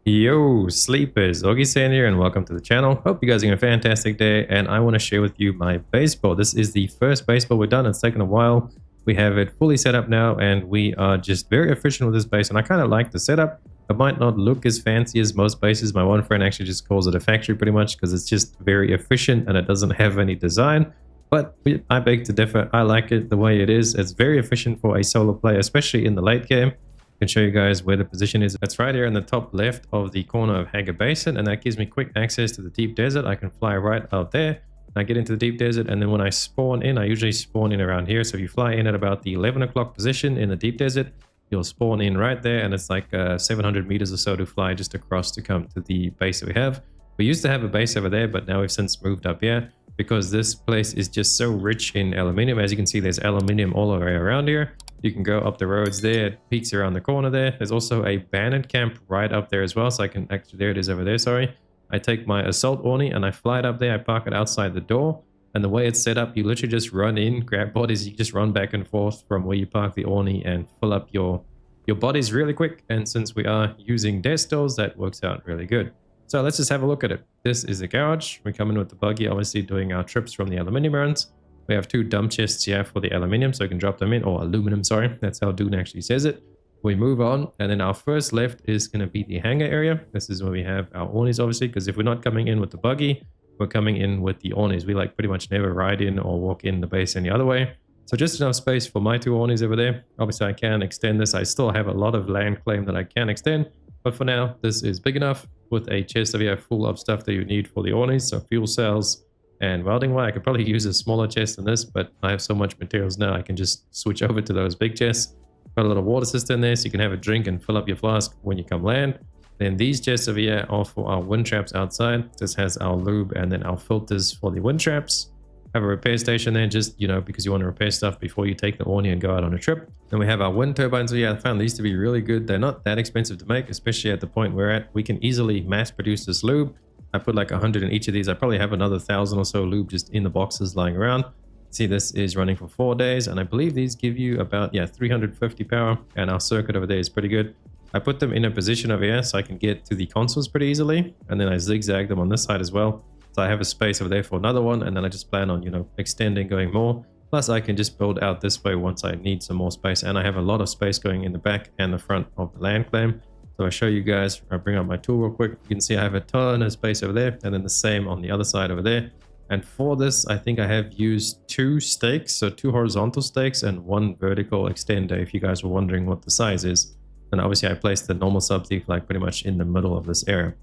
Yo, sleepers, Augiesaint here, and welcome to the channel. Hope you guys are having a fantastic day, and I want to share with you my baseball. This is the first baseball we've done. It's taken a while. We have it fully set up now, and we are just very efficient with this base, and I kind of like the setup. It might not look as fancy as most bases. My one friend actually just calls it a factory pretty much because it's just very efficient and it doesn't have any design. But I beg to differ. I like it the way it is. It's very efficient for a solo player, especially in the late game. Can show you guys where the position is. It's right here in the top left of the corner of Augiesaint, and that gives me quick access to the deep desert. I can fly right out there. I get into the deep desert, and then when I spawn in, I usually spawn in around here. So if you fly in at about the 11 o'clock position in the deep desert, you'll spawn in right there, and it's like 700 meters or so to fly just across to come to the base that we have. We used to have a base over there, but now we've since moved up here because this place is just so rich in aluminium. As you can see, there's aluminium all the way around here. You can go up the roads there. It peaks around the corner there. There's also a bandit camp right up there as well. So I can actually, there it is over there, sorry. I take my assault Orni and I fly it up there. I park it outside the door. And the way it's set up, you literally just run in, grab bodies. You just run back and forth from where you park the Orni and fill up your bodies really quick. And since we are using death stalls, that works out really good. So let's just have a look at it. This is the garage. We come in with the buggy, obviously doing our trips from the aluminium runs. We have two dump chests here for the aluminium, so we can drop them in, or aluminum, sorry. That's how Dune actually says it. We move on, and then our first left is going to be the hangar area. This is where we have our Ornis, obviously, because if we're not coming in with the buggy, we're coming in with the Ornis. We like pretty much never ride in or walk in the base any other way. So just enough space for my two Ornis over there. Obviously, I can extend this. I still have a lot of land claim that I can extend, but for now, this is big enough with a chest over here full of stuff that you need for the Ornis, so fuel cells, and welding wire. I could probably use a smaller chest than this, but I have so much materials now I can just switch over to those big chests. Got a little water system there so you can have a drink and fill up your flask when you come land. Then these chests over here are for our wind traps outside. This has our lube and then our filters for the wind traps. Have a repair station there, just, you know, because you want to repair stuff before you take the Orni and go out on a trip. Then we have our wind turbines here. I found these to be really good. They're not that expensive to make, especially at the point we're at. We can easily mass produce this lube. I put like 100 in each of these. I probably have another 1,000 or so lube just in the boxes lying around. See, this is running for 4 days, and I believe these give you about 350 power, and our circuit over there is pretty good. I put them in a position over here so I can get to the consoles pretty easily, and then I zigzag them on this side as well. So I have a space over there for another one, and then I just plan on, you know, extending, going more. Plus I can just build out this way once I need some more space, and I have a lot of space going in the back and the front of the land claim. So I show you guys, I bring up my tool real quick. You can see I have a ton of space over there, and then the same on the other side over there. And for this, I think I have used 2 stakes, so 2 horizontal stakes and 1 vertical extender, if you guys were wondering what the size is. And obviously I placed the normal subsea flag pretty much in the middle of this area.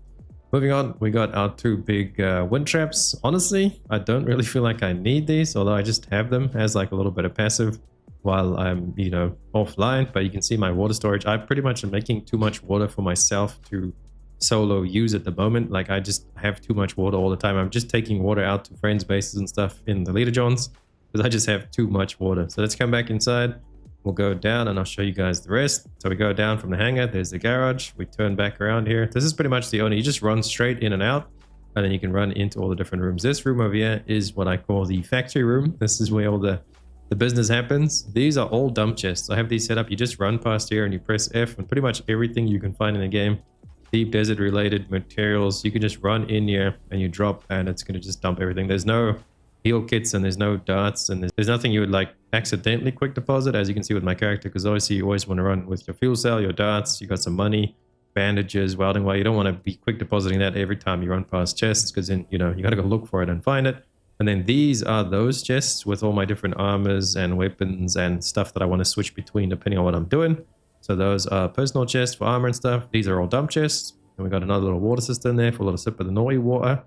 Moving on, we got our 2 big wind traps. Honestly, I don't really feel like I need these, although I just have them as like a little bit of passive while I'm, you know, offline. But you can see my water storage. I pretty much am making too much water for myself to solo use at the moment. Like, I just have too much water all the time. I'm just taking water out to friends' bases and stuff in the leader johns because I just have too much water. So let's come back inside. We'll go down and I'll show you guys the rest. So we go down from the hangar. There's the garage. We turn back around here. This is pretty much the only, you just run straight in and out, and then you can run into all the different rooms. This room over here is what I call the factory room. This is where all the business happens. These are all dump chests. I have these set up. You just run past here and you press F, and pretty much everything you can find in the game, deep desert related materials, you can just run in here and you drop, and it's going to just dump everything. There's no heal kits and there's no darts, and there's nothing you would like accidentally quick deposit, as you can see with my character, because obviously you always want to run with your fuel cell, your darts, you got some money, bandages, welding wire. You don't want to be quick depositing that every time you run past chests, because then, you know, you got to go look for it and find it. And then these are those chests with all my different armors and weapons and stuff that I want to switch between depending on what I'm doing. So those are personal chests for armor and stuff. These are all dump chests. And we got another little water system there for a little sip of the naughty water.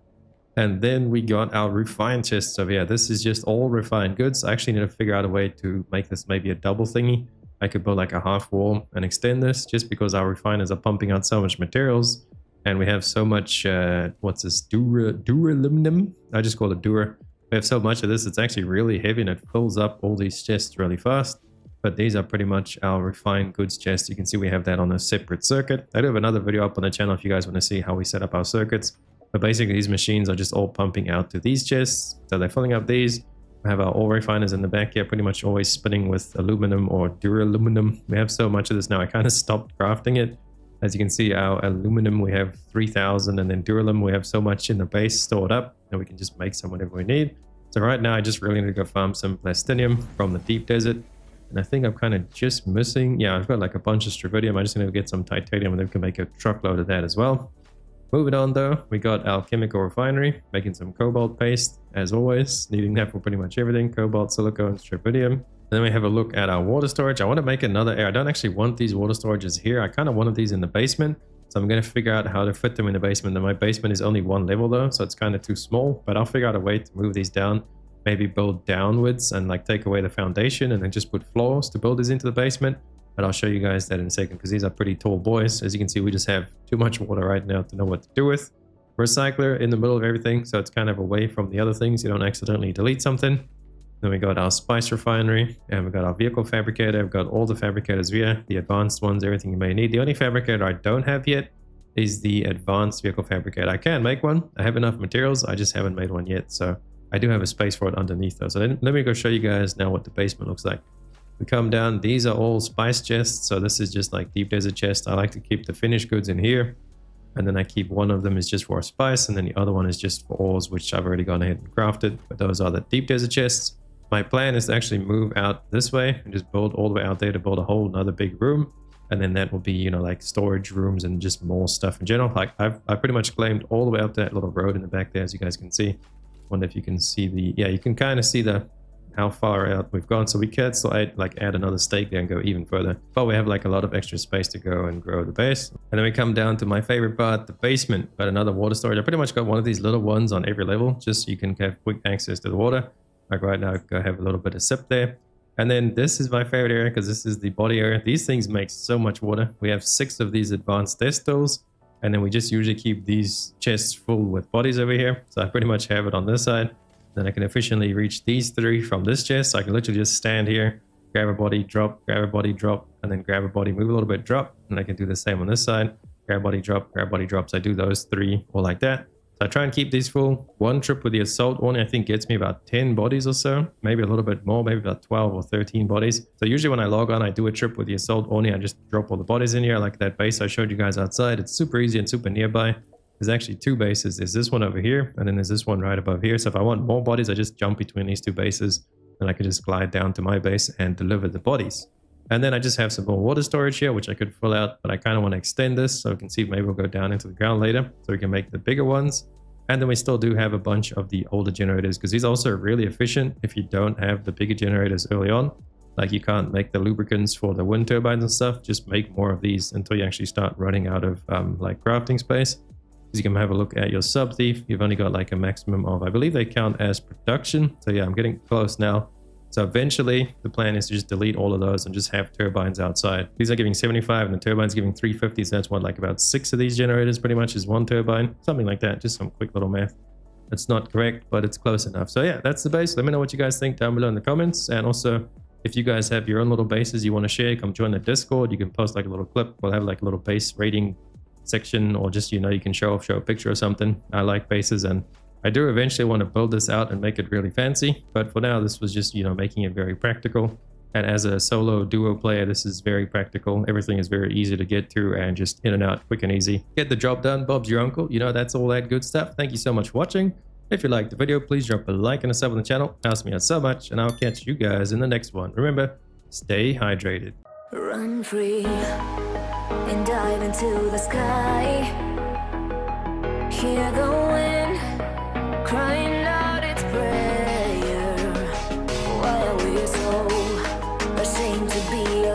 And then we got our refined chests over here. This is just all refined goods. I actually need to figure out a way to make this maybe a double thingy. I could build like a half wall and extend this, just because our refiners are pumping out so much materials. And we have so much, what's this, duraluminum? I just call it dura. We have so much of this, it's actually really heavy and it fills up all these chests really fast. But these are pretty much our refined goods chests. You can see we have that on a separate circuit. I do have another video up on the channel if you guys want to see how we set up our circuits. But basically these machines are just all pumping out to these chests. So they're filling up these. We have our ore refiners in the back here, pretty much always spinning with aluminum or duraluminum. We have so much of this now, I kind of stopped crafting it. As you can see, our aluminum, we have 3,000, and then duralium, we have so much in the base stored up that we can just make some whenever we need. So right now, I just really need to go farm some plastinium from the deep desert. And I think I'm kind of just missing, yeah, I've got like a bunch of stravidium. I just need to get some titanium and then we can make a truckload of that as well. Moving on though, we got our chemical refinery, making some cobalt paste, as always, needing that for pretty much everything, cobalt, silicon, stravidium. Then we have a look at our water storage. I want to make another area. I don't actually want these water storages here. I kind of wanted these in the basement. So I'm going to figure out how to fit them in the basement. And my basement is only one level though, so it's kind of too small, but I'll figure out a way to move these down, maybe build downwards and like take away the foundation and then just put floors to build these into the basement. But I'll show you guys that in a second because these are pretty tall boys. As you can see, we just have too much water right now to know what to do with. Recycler in the middle of everything, so it's kind of away from the other things. You don't accidentally delete something. Then we got our spice refinery, and we got our vehicle fabricator. I've got all the fabricators here, the advanced ones, everything you may need. The only fabricator I don't have yet is the advanced vehicle fabricator. I can make one. I have enough materials. I just haven't made one yet. So I do have a space for it underneath though. So let me go show you guys now what the basement looks like. We come down, these are all spice chests. So this is just like deep desert chest. I like to keep the finished goods in here. And then I keep one of them is just for spice. And then the other one is just for ores, which I've already gone ahead and crafted. But those are the deep desert chests. My plan is to actually move out this way and just build all the way out there to build a whole another big room. And then that will be, you know, like storage rooms and just more stuff in general. Like I pretty much claimed all the way up to that little road in the back there, as you guys can see. Wonder if you can see the, yeah, you can kind of see the how far out we've gone. So we could still add another stake there and go even further, but we have like a lot of extra space to go and grow the base. And then we come down to my favorite part, the basement, but another water storage. I pretty much got one of these little ones on every level, just so you can have quick access to the water. Like right now, I go have a little bit of sip there. And then this is my favorite area because this is the body area. These things make so much water. We have 6 of these advanced test tools. And then we just usually keep these chests full with bodies over here. So I pretty much have it on this side. Then I can efficiently reach these 3 from this chest. So I can literally just stand here, grab a body, drop, and then grab a body, move a little bit, drop. And I can do the same on this side. Grab body, drop, grab body, drop. So I do those 3 all like that. So I try and keep these full. One trip with the assault one, I think gets me about 10 bodies or so, maybe a little bit more, maybe about 12 or 13 bodies. So usually when I log on, I do a trip with the assault only. I just drop all the bodies in here, like that base I showed you guys outside. It's super easy and super nearby. There's actually 2 bases. There's this one over here, and then there's this one right above here. So if I want more bodies, I just jump between these 2 bases, and I can just glide down to my base and deliver the bodies. And then I just have some more water storage here, which I could fill out, but I kind of want to extend this. So we can see maybe we'll go down into the ground later, so we can make the bigger ones. And then we still do have a bunch of the older generators, because these also are really efficient if you don't have the bigger generators early on. Like you can't make the lubricants for the wind turbines and stuff. Just make more of these until you actually start running out of like crafting space. You can have a look at your sub thief. You've only got like a maximum of, I believe they count as production. So yeah, I'm getting close now. So eventually the plan is to just delete all of those and just have turbines outside. These are giving 75 and the turbine's giving 350. So that's what, like about 6 of these generators pretty much is 1 turbine, something like that. Just some quick little math. It's not correct, but it's close enough. So yeah, that's the base. Let me know what you guys think down below in the comments. And also, if you guys have your own little bases you want to share, come join the Discord. You can post like a little clip. We'll have like a little base rating section, or just, you know, you can show a picture or something. I like bases, and I do eventually want to build this out and make it really fancy, but for now this was just, you know, making it very practical. And as a solo duo player, this is very practical. Everything is very easy to get through and just in and out, quick and easy. Get the job done. Bob's your uncle. You know, that's all that good stuff. Thank you so much for watching. If you liked the video, please drop a like and a sub on the channel. It helps me out so much, and I'll catch you guys in the next one. Remember, stay hydrated. Run free and dive into the sky. Hear the wind crying.